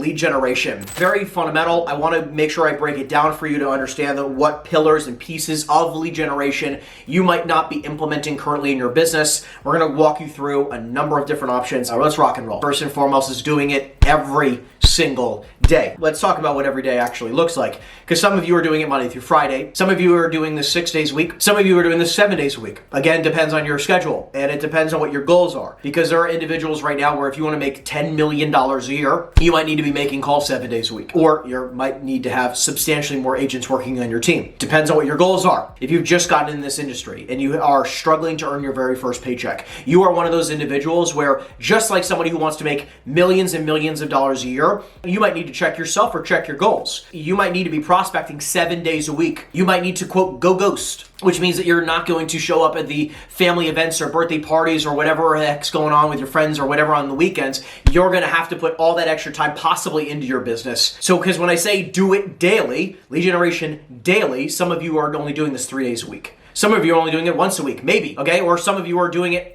lead generation. Very fundamental. I want to make sure I break it down for you to understand what pillars and pieces of lead generation you might not be implementing currently in your business. We're going to walk you through a number of different options. Let's rock and roll. First and foremost is doing it every single day. Let's talk about what every day actually looks like, because some of you are doing it Monday through Friday. Some of you are doing this 6 days a week. Some of you are doing this 7 days a week. Again, depends on your schedule, and it depends on what your goals are, because there are individuals right now where if you want to make $10 million a year, you might need to be making calls 7 days a week, or you might need to have substantially more agents working on your team. Depends on what your goals are. If you've just gotten in this industry and you are struggling to earn your very first paycheck, you are one of those individuals where, just like somebody who wants to make millions and millions of dollars a year, you might need to check yourself or check your goals. You might need to be prospecting 7 days a week. You might need to, quote, go ghost, which means that you're not going to show up at the family events or birthday parties or whatever the heck's going on with your friends or whatever on the weekends. You're going to have to put all that extra time possibly into your business. So, because when I say do it daily, lead generation daily, some of you are only doing this 3 days a week. Some of you are only doing it once a week, maybe, okay? Or some of you are doing it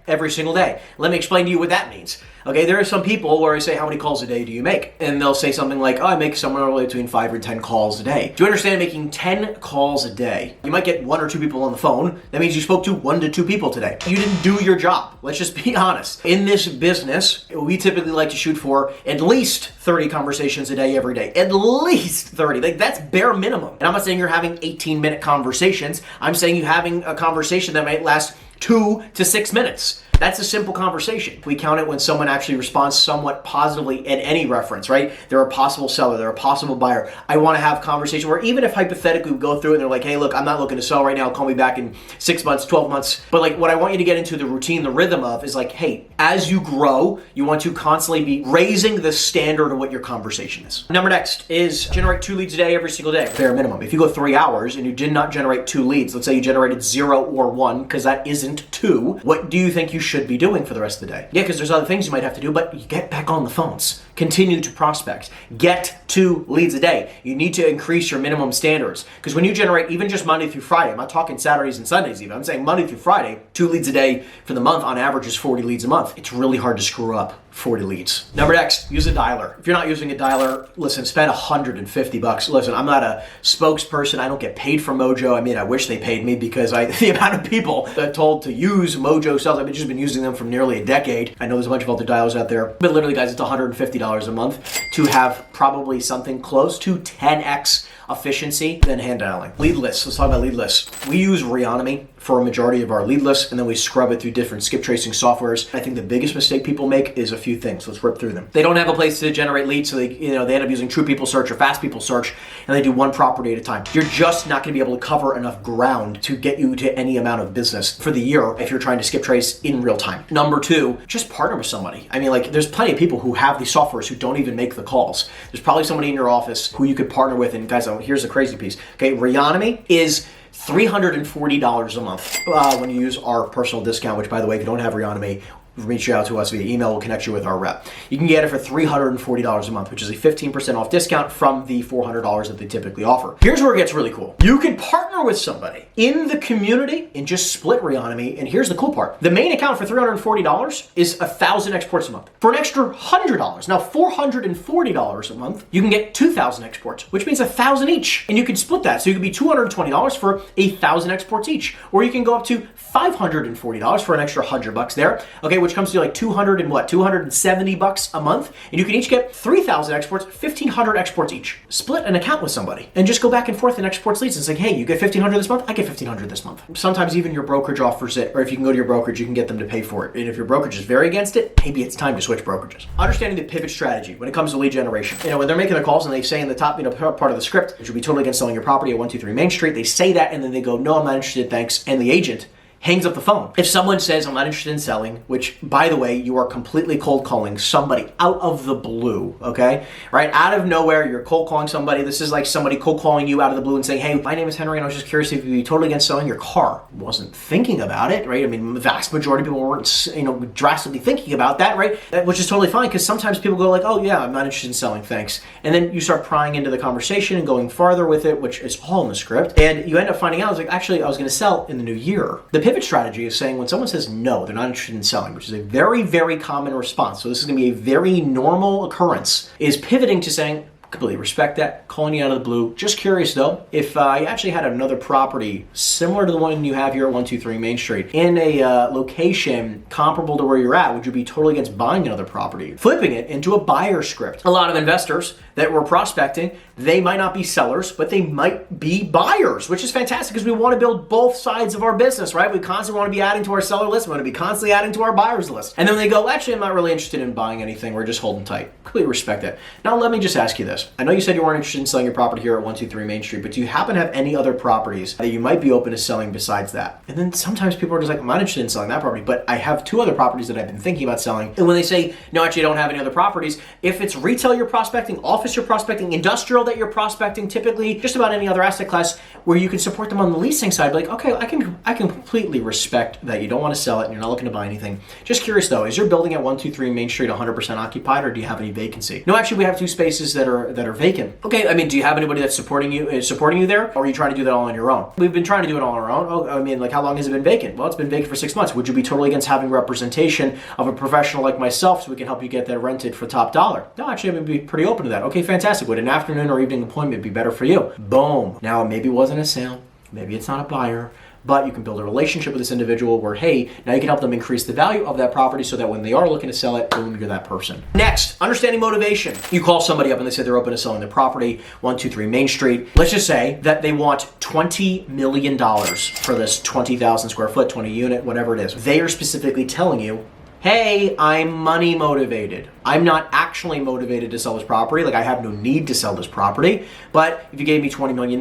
every single day. Let me explain to you what that means. Okay, there are some people where I say, how many calls a day do you make? And they'll say something like, oh, I make somewhere between 5 or 10 calls a day. Do you understand making 10 calls a day? You might get 1 or 2 people on the phone. That means you spoke to 1 to 2 people today. You didn't do your job. Let's just be honest. In this business, we typically like to shoot for at least 30 conversations a day every day. At least 30. Like, that's bare minimum. And I'm not saying you're having 18-minute conversations. I'm saying you're having a conversation that might last 2 to 6 minutes. That's a simple conversation. We count it when someone actually responds somewhat positively in any reference, right? They're a possible seller, they're a possible buyer. I want to have conversation where even if hypothetically we go through and they're like, hey, look, I'm not looking to sell right now, call me back in 6 months, 12 months. But like, what I want you to get into the routine, the rhythm of is like, hey, as you grow, you want to constantly be raising the standard of what your conversation is. Number next is generate 2 leads a day every single day, bare minimum. If you go 3 hours and you did not generate 2 leads, let's say you generated 0 or 1, because that isn't 2, what do you think you should be doing for the rest of the day? Yeah, because there's other things you might have to do, but you get back on the phones. Continue to prospect. Get 2 leads a day. You need to increase your minimum standards, because when you generate even just Monday through Friday, I'm not talking Saturdays and Sundays even, I'm saying Monday through Friday, 2 leads a day for the month on average is 40 leads a month. It's really hard to screw up 40 leads. Number next, use a dialer. If you're not using a dialer, listen, spend $150. Listen, I'm not a spokesperson. I don't get paid for Mojo. I mean, I wish they paid me, because the amount of people that are told to use Mojo cells, I've just been using them for nearly a decade. I know there's a bunch of other dialers out there, but literally, guys, it's $150 a month to have probably something close to 10x efficiency than hand dialing. Lead lists. Let's talk about lead lists. We use Reonomy for a majority of our lead lists, and then we scrub it through different skip tracing softwares. I think the biggest mistake people make is a few things. Let's rip through them. They don't have a place to generate leads, so they end up using True People Search or Fast People Search, and they do one property at a time. You're just not going to be able to cover enough ground to get you to any amount of business for the year if you're trying to skip trace in real time. Number 2, just partner with somebody. I mean, like, there's plenty of people who have these softwares who don't even make the calls. There's probably somebody in your office who you could partner with, and guys, here's the crazy piece. Okay, Reonomy is $340 a month when you use our personal discount, which, by the way, if you don't have Reonomy, reach out to us via email. We'll connect you with our rep. You can get it for $340 a month, which is a 15% off discount from the $400 that they typically offer. Here's where it gets really cool. You can partner with somebody in the community and just split Reonomy. And here's the cool part. The main account for $340 is 1,000 exports a month. For an extra $100, now $440 a month, you can get 2,000 exports, which means 1,000 each. And you can split that. So you could be $220 for 1,000 exports each. Or you can go up to $540 for an extra $100 there. Okay, which comes to like $270 a month, and you can each get 3,000 exports, 1,500 exports each. Split an account with somebody and just go back and forth and export leads and say, hey, you get 1,500 this month, I get 1,500 this month. Sometimes even your brokerage offers it, or if you can go to your brokerage, you can get them to pay for it. And if your brokerage is very against it, maybe it's time to switch brokerages. Understanding the pivot strategy when it comes to lead generation. When they're making their calls and they say in the top, part of the script, which would be totally against selling your property at 123 Main Street, they say that and then they go, no, I'm not interested, thanks. And the agent hangs up the phone. If someone says, I'm not interested in selling, which, by the way, you are completely cold calling somebody out of the blue, okay? Right? Out of nowhere, you're cold calling somebody. This is like somebody cold calling you out of the blue and saying, hey, my name is Henry, and I was just curious if you'd be totally against selling your car. Wasn't thinking about it, right? I mean, the vast majority of people weren't, drastically thinking about that, right? Which is totally fine, because sometimes people go like, oh yeah, I'm not interested in selling, thanks. And then you start prying into the conversation and going farther with it, which is all in the script. And you end up finding out, actually, I was going to sell in the new year. The pivot strategy is saying when someone says no, they're not interested in selling, which is a very, very common response. So this is going to be a very normal occurrence, is pivoting to saying, completely respect that, calling you out of the blue. Just curious though, if you actually had another property similar to the one you have here at 123 Main Street in a location comparable to where you're at, would you be totally against buying another property? Flipping it into a buyer script. A lot of investors that we're prospecting, they might not be sellers, but they might be buyers, which is fantastic because we want to build both sides of our business, right? We constantly want to be adding to our seller list. We want to be constantly adding to our buyers list. And then they go, actually, I'm not really interested in buying anything. We're just holding tight. Completely respect that. Now, let me just ask you this. I know you said you weren't interested in selling your property here at 123 Main Street, but do you happen to have any other properties that you might be open to selling besides that? And then sometimes people are just like, I'm not interested in selling that property, but I have 2 other properties that I've been thinking about selling. And when they say, no, actually, I don't have any other properties, if it's retail you're prospecting, office you're prospecting, industrial that you're prospecting, typically just about any other asset class where you can support them on the leasing side, like, okay, I can completely respect that you don't want to sell it and you're not looking to buy anything. Just curious though, is your building at 123 Main Street 100% occupied, or do you have any vacancy? No, actually, we have 2 spaces that are vacant. Okay, I mean, do you have anybody that's supporting you there, or are you trying to do that all on your own? We've been trying to do it all on our own. Oh, I mean, like, how long has it been vacant? Well, it's been vacant for 6 months. Would you be totally against having representation of a professional like myself so we can help you get that rented for top dollar? No, actually, I would be pretty open to that. Okay, fantastic. Would an afternoon or evening appointment be better for you? Boom. Now, maybe it wasn't a sale. Maybe it's not a buyer. But you can build a relationship with this individual where, hey, now you can help them increase the value of that property so that when they are looking to sell it, boom, you're that person. Next, understanding motivation. You call somebody up and they say they're open to selling the property, 123 Main Street. Let's just say that they want $20 million for this 20,000 square foot, 20 unit, whatever it is. They are specifically telling you, hey, I'm money motivated. I'm not actually motivated to sell this property. Like, I have no need to sell this property. But if you gave me $20 million,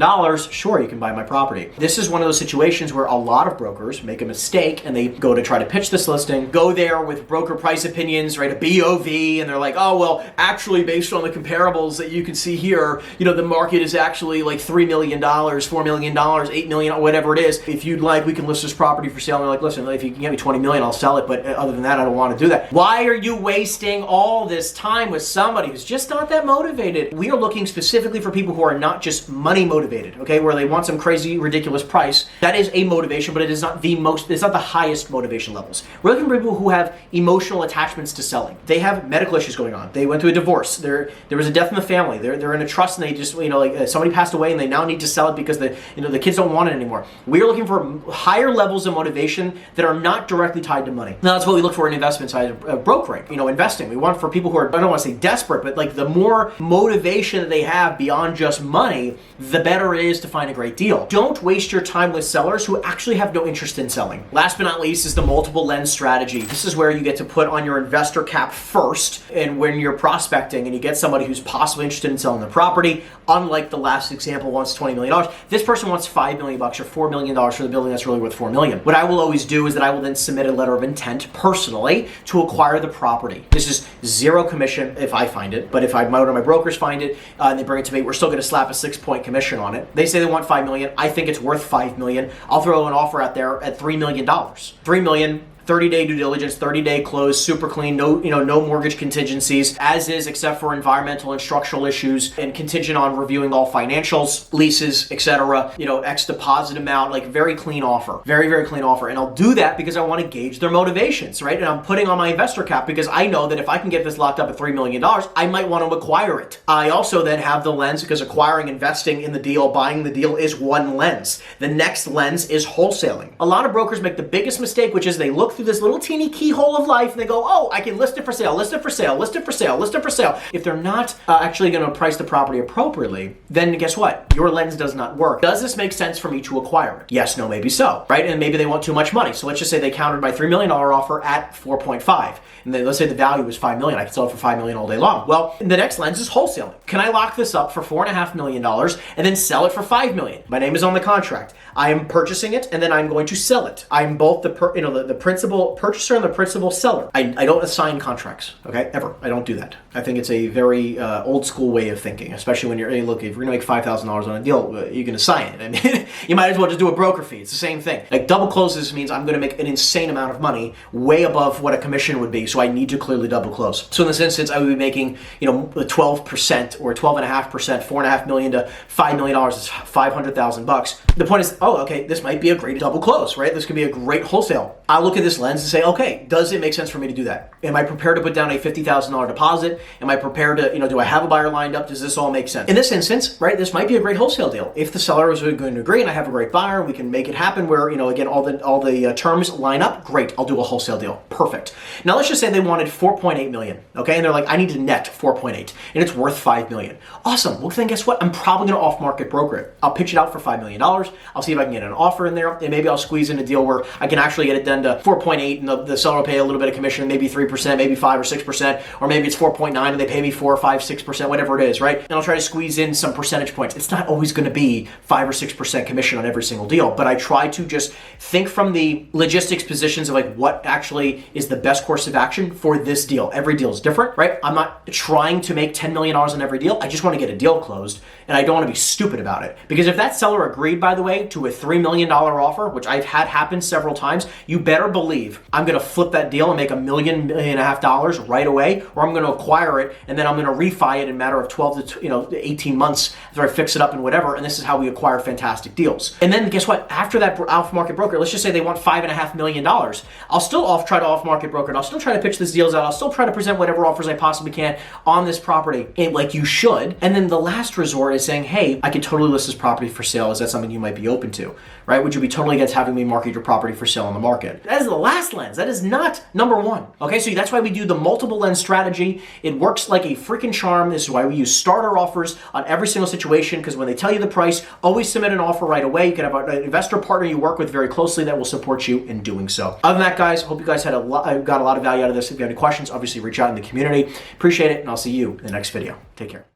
sure, you can buy my property. This is one of those situations where a lot of brokers make a mistake and they go to try to pitch this listing, go there with broker price opinions, right, a BOV, and they're like, oh, well, actually, based on the comparables that you can see here, the market is actually like $3 million, $4 million, $8 million, whatever it is. If you'd like, we can list this property for sale. And they're like, listen, if you can get me $20 million, I'll sell it. But other than that, I don't want to do that. Why are you wasting all this time with somebody who's just not that motivated? We are looking specifically for people who are not just money motivated, okay, where they want some crazy, ridiculous price. That is a motivation, but it's not the highest motivation levels. We're looking for people who have emotional attachments to selling. They have medical issues going on. They went through a divorce. There was a death in the family. They're in a trust and they just, somebody passed away and they now need to sell it because the kids don't want it anymore. We are looking for higher levels of motivation that are not directly tied to money. Now, that's what we look for in investment side of brokering, investing. We want for people who are, I don't want to say desperate, but like the more motivation that they have beyond just money, the better it is to find a great deal. Don't waste your time with sellers who actually have no interest in selling. Last but not least is the multiple lens strategy. This is where you get to put on your investor cap first, and when you're prospecting and you get somebody who's possibly interested in selling the property, unlike the last example wants $20 million, this person wants $5 million or $4 million for the building that's really worth $4 million. What I will always do is that I will then submit a letter of intent personally to acquire the property. This is zero commission if I find it, but if one of my brokers find it and they bring it to me, we're still going to slap a 6-point commission on it. They say they want $5 million. I think it's worth $5 million. I'll throw an offer out there at $3 million. $3 million. 30-day due diligence, 30-day close, super clean, no mortgage contingencies, as is, except for environmental and structural issues, and contingent on reviewing all financials, leases, etc. X deposit amount, like very clean offer, very, very clean offer. And I'll do that because I want to gauge their motivations, right? And I'm putting on my investor cap because I know that if I can get this locked up at $3 million, I might want to acquire it. I also then have the lens because acquiring, investing in the deal, buying the deal is one lens. The next lens is wholesaling. A lot of brokers make the biggest mistake, which is they look through this little teeny keyhole of life and they go, oh, I can list it for sale, list it for sale, list it for sale, list it for sale. If they're not actually going to price the property appropriately, then guess what? Your lens does not work. Does this make sense for me to acquire it? Yes, no, maybe so, right? And maybe they want too much money. So let's just say they countered my $3 million offer at 4.5. And then let's say the value was $5 million. I could sell it for $5 million all day long. Well, the next lens is wholesaling. Can I lock this up for $4.5 million and then sell it for $5 million? My name is on the contract. I am purchasing it and then I'm going to sell it. I'm both the principal principal purchaser and the principal seller. I don't assign contracts, okay? Ever. I don't do that. I think it's a very old school way of thinking, especially when you're, hey, look, if you're gonna make $5,000 on a deal, you can assign it. I mean, you might as well just do a broker fee. It's the same thing. Like double closes means I'm gonna make an insane amount of money, way above what a commission would be, so I need to clearly double close. So in this instance, I would be making, 12% or 12.5%, $4.5 million to $5 million is $500,000. The point is, oh, okay, this might be a great double close, right? This could be a great wholesale. I'll look at this lens and say, okay, does it make sense for me to do that? Am I prepared to put down a $50,000 deposit? Am I prepared to, do I have a buyer lined up? Does this all make sense? In this instance, right, this might be a great wholesale deal. If the seller is going to agree and I have a great buyer, we can make it happen where, again, all the terms line up, great, I'll do a wholesale deal. Perfect. Now let's just say they wanted 4.8 million, okay? And they're like, I need to net 4.8 and it's worth 5 million. Awesome. Well, then guess what? I'm probably going to off-market broker it. I'll pitch it out for $5 million. I'll see if I can get an offer in there, and maybe I'll squeeze in a deal where I can actually get it done to 4.8 and the seller will pay a little bit of commission, maybe 3%, maybe 5 or 6%, or maybe it's 4.9 and they pay me 4, 5, 6%, whatever it is, right? And I'll try to squeeze in some percentage points. It's not always going to be 5 or 6% commission on every single deal, but I try to just think from the logistics positions of like what actually is the best course of action for this deal. Every deal is different, right? I'm not trying to make $10 million on every deal. I just want to get a deal closed, and I don't want to be stupid about it. Because if that seller agreed, by the way, to a $3 million offer, which I've had happen several times, you better believe I'm going to flip that deal and make $1.5 million right away, or I'm going to acquire it and then I'm going to refi it in a matter of 12 to 18 months after I fix it up and whatever. And this is how we acquire fantastic deals. And then guess what? After that off-market broker, let's just say they want $5.5 million. I'll still try to off-market broker it. I'll still try to pitch these deals out. I'll still try to present whatever offers I possibly can on this property, like you should. And then the last resort is saying, hey, I could totally list this property for sale. Is that something you might be open to, right? Would you be totally against having me market your property for sale on the market? That is the last lens. That is not number one. Okay, so that's why we do the multiple lens strategy. It works like a freaking charm. This is why we use starter offers on every single situation, because when they tell you the price, always submit an offer right away. You can have an investor partner you work with very closely that will support you in doing so. Other than that, guys, hope you guys got a lot of value out of this. If you have any questions, obviously reach out in the community. Appreciate it, and I'll see you in the next video. Take care.